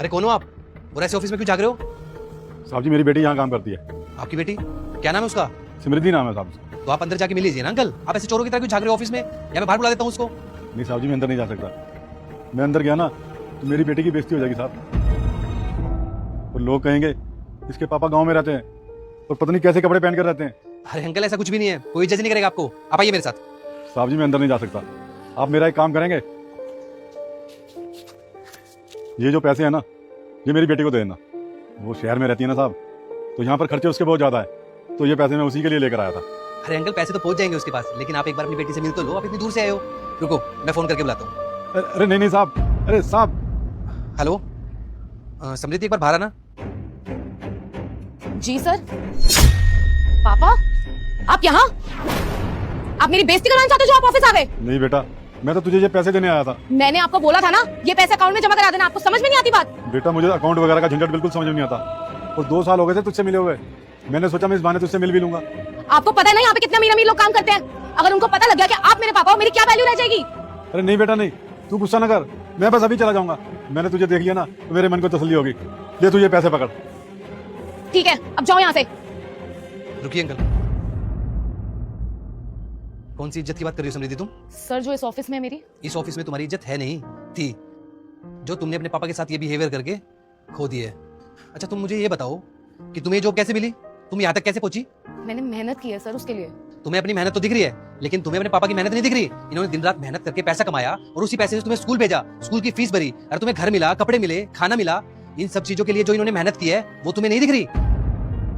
अरे कौन हो आप और ऐसे ऑफिस में क्यों जाग रहे हो? साहब जी मेरी बेटी यहाँ काम करती है। आपकी बेटी? क्या नाम है उसका? सिमृति नाम है साहब उसका। तो आप अंदर जाके मिल लीजिए ना अंकल। आप ऐसे चोरों की तरह क्यों झाग रहे हो ऑफिस में? या मैं बाहर बुला देता हूँ उसको। नहीं साहब जी मैं अंदर नहीं जा सकता। मैं अंदर गया ना तो मेरी बेटी की बेइज्जती हो जाएगी साहब, और लोग कहेंगे इसके पापा गाँव में रहते हैं और पता नहीं कैसे कपड़े पहन कर रहते हैं। अरे अंकल ऐसा कुछ भी नहीं है, कोई जज नहीं करेगा आपको। आप आइए मेरे साथ। साहब जी मैं अंदर नहीं जा सकता। आप मेरा एक काम करेंगे, ये जो पैसे हैं ना ये मेरी बेटी को दे देना। वो शहर में रहती है ना साहब, तो यहाँ पर खर्चे उसके बहुत ज़्यादा है, तो ये पैसे मैं उसी के लिए लेकर आया था। अरे अंकल पैसे तो पहुंच जाएंगे उसके पास, लेकिन आप एक बार अपनी बेटी से मिल तो लो। आप इतनी दूर से आए हो। रुको मैं फोन करके बुलाता हूँ। अरे नहीं नहीं साहब, अरे साहब। हेलो समृद्धि, एक बार बाहर आना। जी सर। पापा आप यहाँ? आप मेरी बेइज्जती करवाना चाहते हो जो आप ऑफिस आ गए? नहीं बेटा, मैं तो तुझे ये पैसे देने आया था। मैंने आपको बोला था ना ये पैसे अकाउंट में जमा करा देना। आपको समझ में नहीं आती बात? बेटा मुझे अकाउंट वगैरह का झंझट बिल्कुल समझ में नहीं आता, और 2 साल हो गए थे तुझसे मिले हुए। मैंने सोचा मैं इस बहाने तुझसे मिल भी लूंगा। आपको पता है ना यहाँ पे कितने अमीर लोग काम करते हैं? अगर उनको पता लग गया कि आप मेरे पापा हो, मेरी क्या वैल्यू रह जाएगी? अरे नहीं बेटा नहीं, तू गुस्सा ना कर, मैं बस अभी चला जाऊंगा। मैंने तुझे देख लिया ना तो मेरे मन को तसल्ली होगी। ले तुझे पैसे पकड़। ठीक है अब जाओ यहाँ से। रुकिए अंकल, कौन सी इज्जत की बात कर रही हो समृद्धि तुम? सर जो इस ऑफिस में मेरी, इस ऑफिस में तुम्हारी इज्जत है नहीं थी, जो तुमने अपने पापा के साथ ये बिहेवियर करके खो दी है। अच्छा तुम मुझे ये बताओ कि तुम्हें जॉब कैसे मिली? तुम यहाँ तक कैसे पहुंची? मैंने मेहनत की है सर उसके लिए। तुम्हें अपनी मेहनत तो दिख रही है, लेकिन तुम्हें अपने पापा की मेहनत नहीं दिख रही। इन्होंने दिन रात मेहनत करके पैसा कमाया और उसी पैसे से तुम्हें स्कूल भेजा, स्कूल की फीस भरी, और तुम्हें घर मिला, कपड़े मिले, खाना मिला। इन सब चीजों के लिए जो इन्होंने मेहनत की है वो तुम्हें नहीं दिख रही।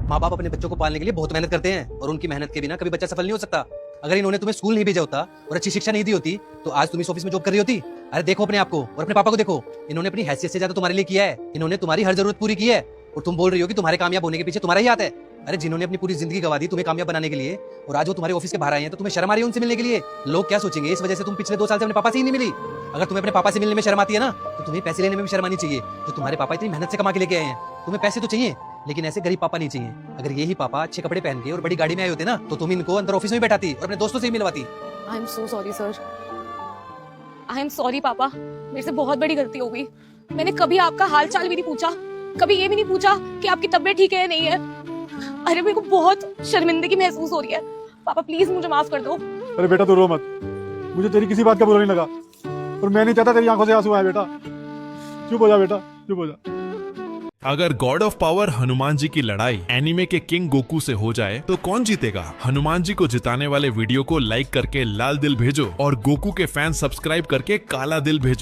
माँ बाप अपने बच्चों को पालने के लिए बहुत मेहनत करते हैं, और उनकी मेहनत के बिना कभी बच्चा सफल नहीं हो सकता। अगर इन्होंने तुम्हें स्कूल नहीं भेजा होता और अच्छी शिक्षा नहीं दी होती तो आज तुम इस ऑफिस में जॉब कर रही होती। अरे देखो अपने आप को और अपने पापा को देखो, इन्होंने अपनी हैसियत से ज्यादा तुम्हारे लिए किया है। इन्होंने तुम्हारी हर जरूरत पूरी की है, और तुम बोल रही हो कि तुम्हारे कामयाब होने के पीछे तुम्हारा ही हाथ है। अरे जिन्होंने अपनी पूरी जिंदगी गवा दी तुम्हें कामयाब बनाने के लिए, और आज वो तुम्हारे ऑफिस के बाहर आए हैं तो तुम्हें शर्म आ रही है उनसे मिलने के लिए। लोग क्या सोचेंगे? इस वजह से तुम पिछले 2 साल से अपने पापा से ही नहीं मिली। अगर तुम्हें अपने पापा से मिलने में शर्म आती है ना, तो तुम्हें पैसे लेने में भी शर्म आनी चाहिए, जो तुम्हारे पापा इतनी मेहनत से कमा के लेके आए हैं। तुम्हें पैसे तो चाहिए, लेकिन ऐसे गरीब पापा नहीं चाहिए। अगर यही पापा अच्छे कपड़े पहन के और बड़ी गाड़ी में आए होते ना, तो तुम इनको अंदर ऑफिस में बैठाती और अपने दोस्तों से ही मिलवाती। I am so sorry sir. I am sorry papa, मेरे से बहुत बड़ी गलती हो गई। मैंने कभी आपका हाल चाल भी नहीं पूछा, कभी ये भी नहीं पूछा कि आपकी तबीयत ठीक है या नहीं है। अरे मेरे को बहुत शर्मिंदगी महसूस हो रही है। पापा प्लीज मुझे माफ कर दो। अरे बेटा तू रो मत, मुझे तेरी किसी बात का बुरा नहीं लगा, और मैं नहीं चाहता तेरी आंखों से आंसू आए। बेटा चुप हो जा, बेटा चुप हो जा। अगर God of power Hanuman ji की लड़ाई एनीमे के किंग गोकू से हो जाए तो कौन जीतेगा? हनुमान जी को जिताने वाले वीडियो को लाइक करके लाल दिल भेजो, और गोकू के फैन सब्सक्राइब करके काला दिल भेजो।